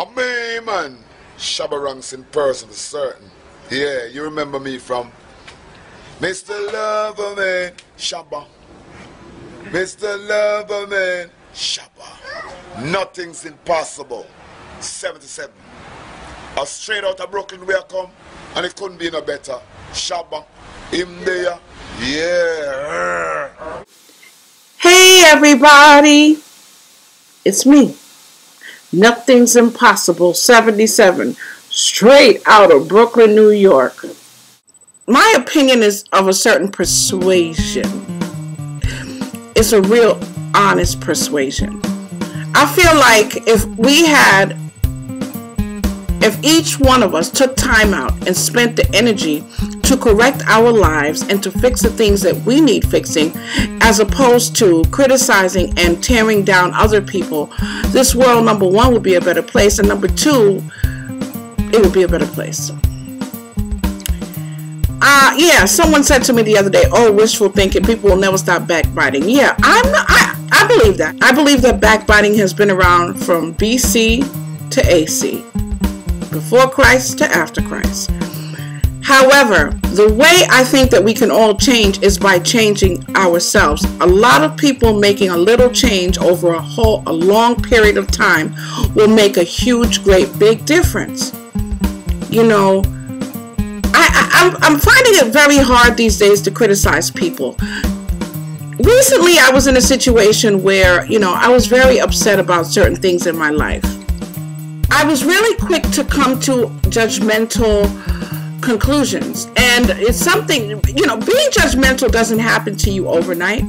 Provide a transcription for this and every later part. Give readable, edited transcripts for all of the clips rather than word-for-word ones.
Me, man. Shabba ranks in person for certain. Yeah, you remember me from Mr. Loverman, Shabba. Mr. Loverman, Shabba. Nothing's impossible. 77. A straight out of Brooklyn where I come, and it couldn't be no better. Shabba, him there, yeah. Hey everybody, it's me. Nothing's Impossible 77, straight out of Brooklyn, New York. My opinion is of a certain persuasion. It's a real honest persuasion. I feel like if each one of us took time out and spent the energy to correct our lives and to fix the things that we need fixing, as opposed to criticizing and tearing down other people, this world, number one, would be a better place, and number two, it would be a better place. Yeah, someone said to me the other day, oh, wishful thinking, people will never stop backbiting. Yeah, I believe that. I believe that backbiting has been around from BC to AC. Before Christ to after Christ. However, the way I think that we can all change is by changing ourselves. A lot of people making a little change over a long period of time will make a huge, great, big difference. You know, I'm finding it very hard these days to criticize people. Recently, I was in a situation where, you know, I was very upset about certain things in my life. I was really quick to come to judgmental conclusions. And it's something, you know, being judgmental doesn't happen to you overnight.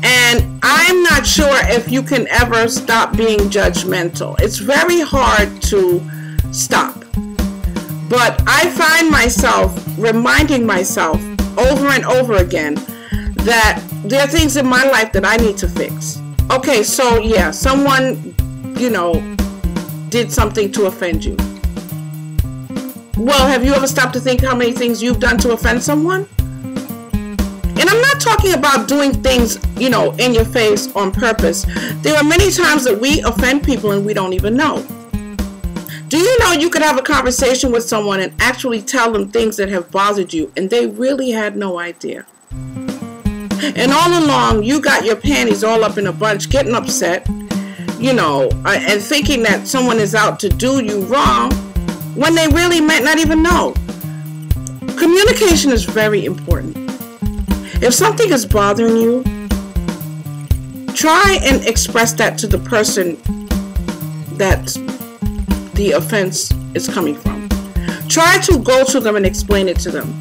And I'm not sure if you can ever stop being judgmental. It's very hard to stop. But I find myself reminding myself over and over again that there are things in my life that I need to fix. Okay, so yeah, someone, you know, did something to offend you. Well, have you ever stopped to think how many things you've done to offend someone? And I'm not talking about doing things, you know, in your face on purpose. There are many times that we offend people and we don't even know. Do you know you could have a conversation with someone and actually tell them things that have bothered you and they really had no idea? And all along, you got your panties all up in a bunch, getting upset, you know, and thinking that someone is out to do you wrong when they really might not even know. Communication is very important. If something is bothering you, try and express that to the person that the offense is coming from. Try to go to them and explain it to them.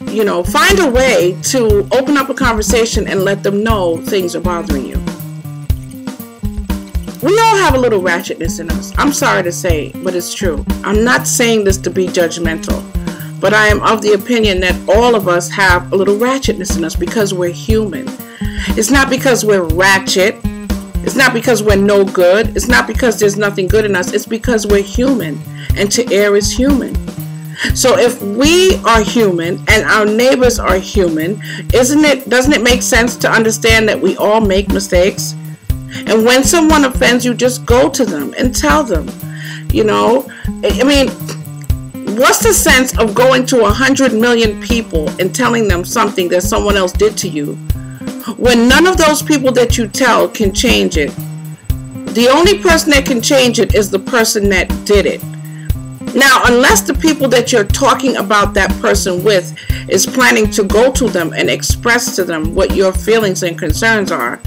You know, find a way to open up a conversation and let them know things are bothering you. We all have a little ratchetness in us. I'm sorry to say, but it's true. I'm not saying this to be judgmental, but I am of the opinion that all of us have a little ratchetness in us because we're human. It's not because we're ratchet. It's not because we're no good. It's not because there's nothing good in us. It's because we're human, and to err is human. So if we are human and our neighbors are human, doesn't it make sense to understand that we all make mistakes? And when someone offends you, just go to them and tell them. You know, I mean, what's the sense of going to 100 million people and telling them something that someone else did to you when none of those people that you tell can change it? The only person that can change it is the person that did it. Now, unless the people that you're talking about that person with is planning to go to them and express to them what your feelings and concerns are,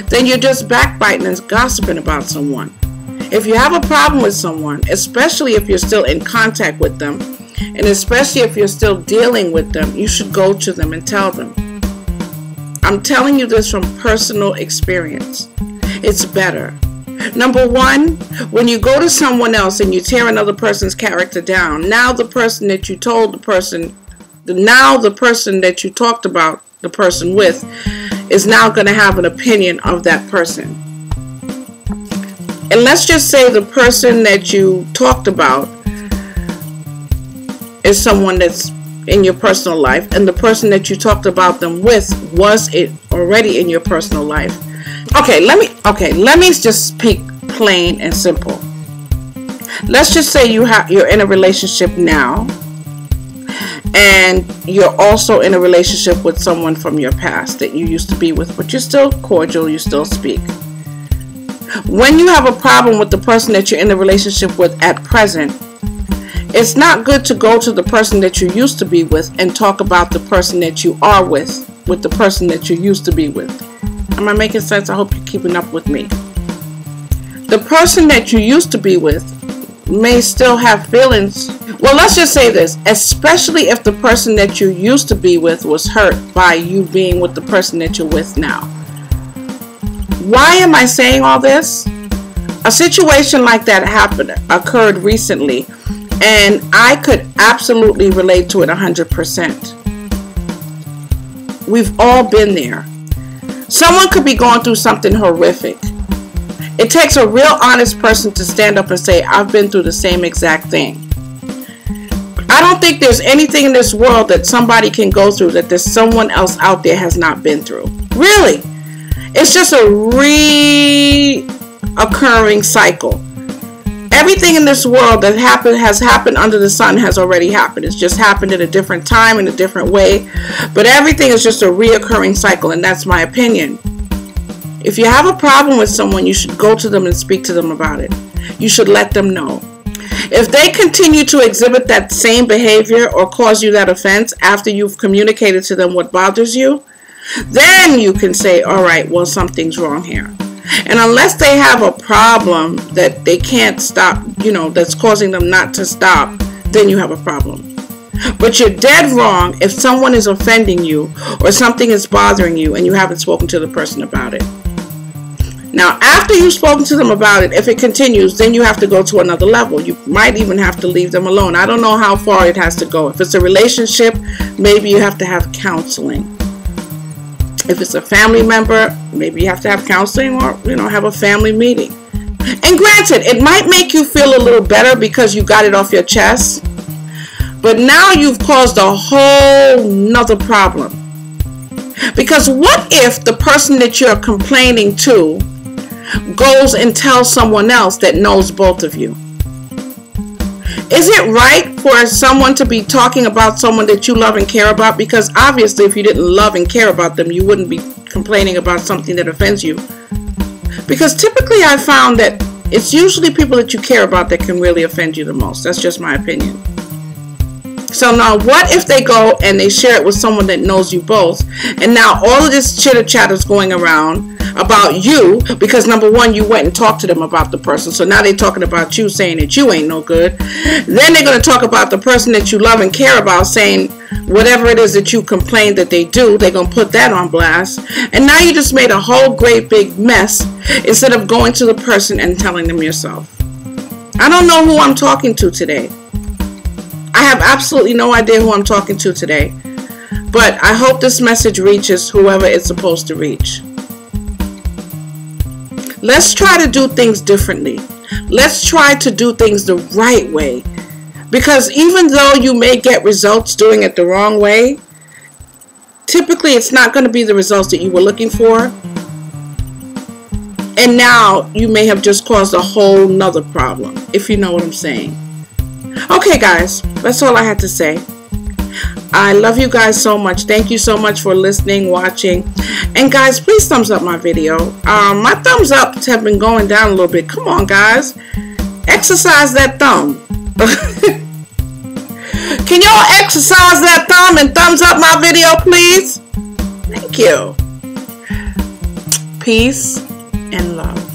then you're just backbiting and gossiping about someone. If you have a problem with someone, especially if you're still in contact with them, and especially if you're still dealing with them, you should go to them and tell them. I'm telling you this from personal experience. It's better. Number one, when you go to someone else and you tear another person's character down, now the person that you told the person that you talked about the person with is now going to have an opinion of that person. And let's just say the person that you talked about is someone that's in your personal life, and the person that you talked about them with was it already in your personal life. Okay, let me just speak plain and simple. Let's just say you're in a relationship now, and you're also in a relationship with someone from your past that you used to be with, but you're still cordial, you still speak. When you have a problem with the person that you're in a relationship with at present, it's not good to go to the person that you used to be with and talk about the person that you are with the person that you used to be with. Am I making sense? I hope you're keeping up with me. The person that you used to be with may still have feelings. Well, let's just say this, especially if the person that you used to be with was hurt by you being with the person that you're with now. Why am I saying all this? A situation like that occurred recently, and I could absolutely relate to it 100%. We've all been there. Someone could be going through something horrific. It takes a real honest person to stand up and say, I've been through the same exact thing. I don't think there's anything in this world that somebody can go through that there's someone else out there has not been through. Really. It's just a reoccurring cycle. Everything in this world that has happened under the sun has already happened. It's just happened at a different time, in a different way. But everything is just a reoccurring cycle, and that's my opinion. If you have a problem with someone, you should go to them and speak to them about it. You should let them know. If they continue to exhibit that same behavior or cause you that offense after you've communicated to them what bothers you, then you can say, all right, well, something's wrong here. And unless they have a problem that they can't stop, that's causing them not to stop, then you have a problem. But you're dead wrong if someone is offending you or something is bothering you and you haven't spoken to the person about it. Now, after you've spoken to them about it, if it continues, then you have to go to another level. You might even have to leave them alone. I don't know how far it has to go. If it's a relationship, maybe you have to have counseling. If it's a family member, maybe you have to have counseling or, have a family meeting. And granted, it might make you feel a little better because you got it off your chest. But now you've caused a whole nother problem. Because what if the person that you're complaining to goes and tells someone else that knows both of you? Is it right for someone to be talking about someone that you love and care about? Because obviously if you didn't love and care about them, you wouldn't be complaining about something that offends you. Because typically I found that it's usually people that you care about that can really offend you the most. That's just my opinion. So now what if they go and they share it with someone that knows you both, and now all of this chitter chatter is going around about you because number one, you went and talked to them about the person. So now they're talking about you, saying that you ain't no good. Then they're going to talk about the person that you love and care about, saying whatever it is that you complain that they do, they're going to put that on blast. And now you just made a whole great big mess instead of going to the person and telling them yourself. I don't know who I'm talking to today. I have absolutely no idea who I'm talking to today. But I hope this message reaches whoever it's supposed to reach. Let's try to do things differently. Let's try to do things the right way. Because even though you may get results doing it the wrong way, typically it's not going to be the results that you were looking for. And now you may have just caused a whole nother problem, if you know what I'm saying. Okay, guys, that's all I had to say. I love you guys so much. Thank you so much for listening, watching. And guys, please thumbs up my video. My thumbs ups have been going down a little bit. Come on, guys. Exercise that thumb. Can y'all exercise that thumb and thumbs up my video, please? Thank you. Peace and love.